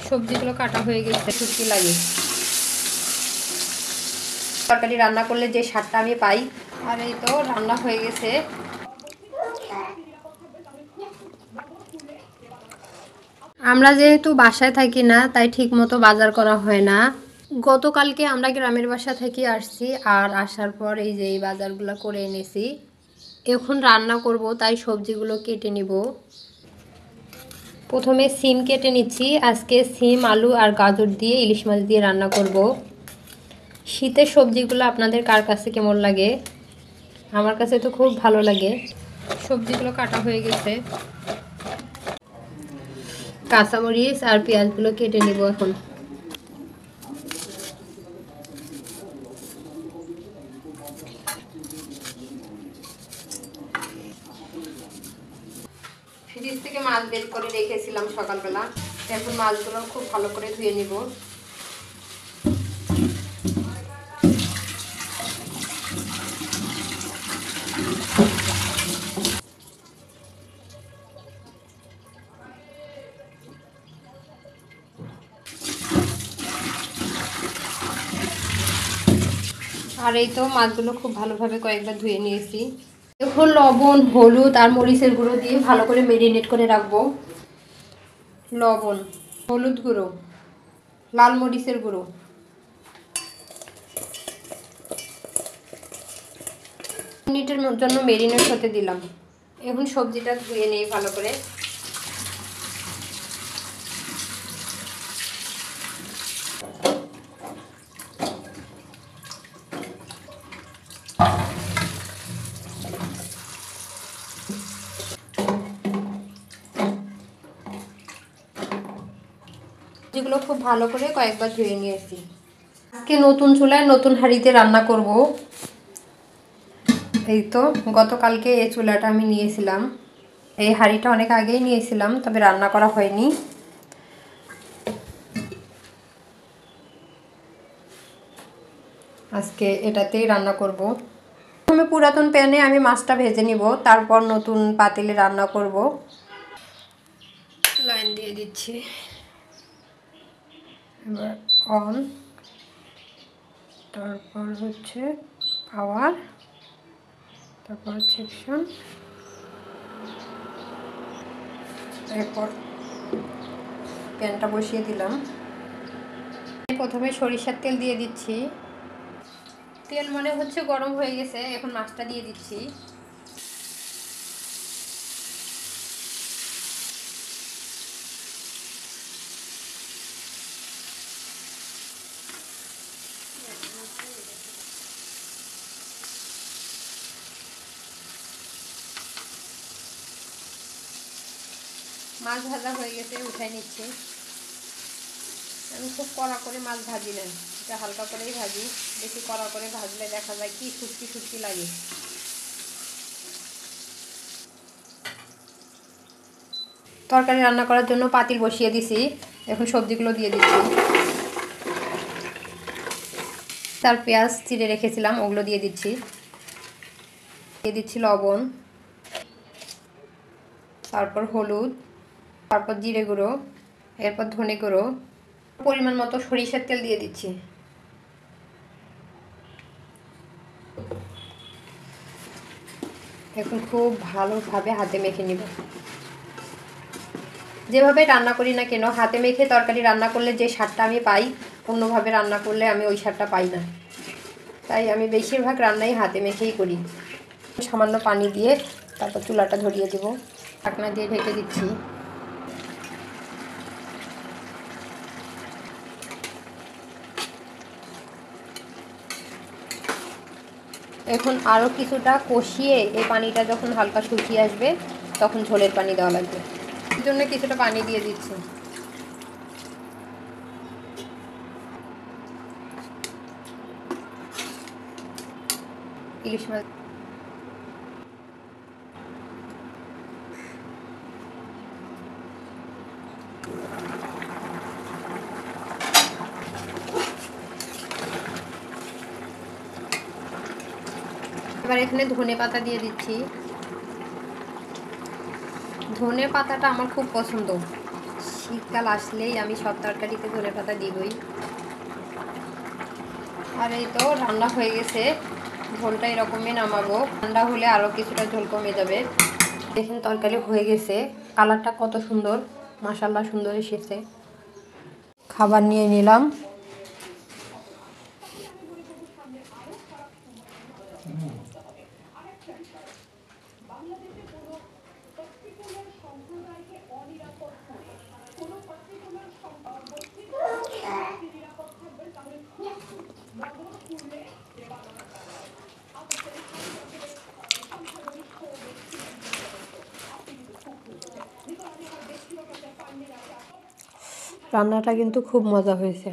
সবজিগুলো কাটা হয়ে গেছে, শুটকি লাগে। তরকারি রান্না করলে যে স্বাদটা আমি পাই, আর এই তো রান্না হয়ে গেছে। আমরা যেহেতু বাসায় থাকি না, তাই ঠিক মতো বাজার করা হয় না। গতকালকে আমরা গ্রামের বাসা থেকে আসছি, আর আসার পর এই যে এই বাজারগুলো করে এনেছি। এখন রান্না করব, তাই সবজিগুলো কেটে নিব। প্রথমে সিম কেটে নিচ্ছি। আজকে সিম, আলু আর গাজর দিয়ে ইলিশ মাছ দিয়ে রান্না করব। শীতের সবজিগুলো আপনাদের কার কাছে কেমন লাগে? আমার কাছে তো খুব ভালো লাগে। সবজিগুলো কাটা হয়ে গেছে। কাঁচামরিচ আর পেঁয়াজগুলো কেটে নিব এখন। ফ্রিজ থেকে মাছ বের করে রেখেছিলাম সকালবেলা। এখন মাছগুলো খুব ভালো করে ধুয়ে নিব। আর এই তো মাছগুলো খুব ভালোভাবে কয়েকবার ধুয়ে নিয়েছি। এখন লবণ, হলুদ আর মরিচের গুঁড়ো দিয়ে ভালো করে মেরিনেট করে রাখবো। লবণ, হলুদ গুঁড়ো, লাল মরিচের গুঁড়ো, মিনিটের জন্য মেরিনেট হতে দিলাম। এখন সবজিটা ধুয়ে নিই ভালো করে। যেগুলো খুব ভালো করে কয়েকবার ধুয়ে নিয়েছি। আজকে নতুন চুলায় নতুন হাঁড়িতে রান্না করব। এই তো গতকালকে এই চুলাটা আমি নিয়েছিলাম। এই হাঁড়িটা অনেক আগেই নিয়েছিলাম, তবে রান্না করা হয়নি। আজকে এটাতেই রান্না করব। প্রথমে পুরাতন প্যানে আমি মাছটা ভেজে নিব, তারপর নতুন পাতিলে রান্না করব। লাইন দিয়ে দিচ্ছি। এবার অন, তারপর হচ্ছে পাওয়ার, তারপর সেকশন, এরপর প্যানটা বসিয়ে দিলাম। প্রথমে সরিষার তেল দিয়ে দিচ্ছি। তেল মনে হচ্ছে গরম হয়ে গেছে, এখন মাছটা দিয়ে দিচ্ছি। মাছ ভাজা হয়ে গেছে, উঠাই নিচ্ছি। আমি খুব কড়া করে মাছ ভাজি না, এটা হালকা করেই ভাজি। বেশি কড়া করে ভাজলে দেখা যায় কি শুটকি শুটকি লাগে। তরকারি রান্না করার জন্য পাতিল বসিয়ে দিছি। এখন সবজিগুলো দিয়ে দিচ্ছি। তার পেঁয়াজ চিড়ে রেখেছিলাম, ওগুলো দিয়ে দিচ্ছি। দিয়ে দিচ্ছি লবণ, তারপর হলুদ, তারপর জিরে গুঁড়ো, এরপর ধনে গুঁড়ো, পরিমাণ মতো সরিষার তেল দিয়ে দিচ্ছি। এখন খুব ভালোভাবে হাতে মেখে নিব। যেভাবে রান্না করি না কেন, হাতে মেখে তরকারি রান্না করলে যে স্বাদটা আমি পাই, অন্যভাবে রান্না করলে আমি ওই স্বাদটা পাই না। তাই আমি বেশিরভাগ রান্নাই হাতে মেখেই করি। সামান্য পানি দিয়ে তারপর চুলাটা ধরিয়ে দেব। ঢাকনা দিয়ে ঢেকে দিচ্ছি। এখন আরও কিছুটা কষিয়ে এই পানিটা যখন হালকা শুকিয়ে আসবে, তখন ঝোলের পানি দেওয়া লাগবে। এর জন্য কিছুটা পানি দিয়ে দিচ্ছি। ইলিশ মাছ এবার এখানে ধনে পাতা দিয়ে দিচ্ছি। ধনে পাতাটা আমার খুব পছন্দ। শীতকাল আসলেই আমি সব তরকারিতে ধনেপাতা দিবই। আর এই তো রান্না হয়ে গেছে, ঝোলটা এরকমই নামাবো, ঠান্ডা হলে আরও কিছুটা ঝোল কমে যাবে। দেখুন তরকারি হয়ে গেছে, কালারটা কত সুন্দর, মাশাআল্লাহ সুন্দর এসেছে। খাবার নিয়ে নিলাম। রান্নাটা কিন্তু খুব মজা হয়েছে।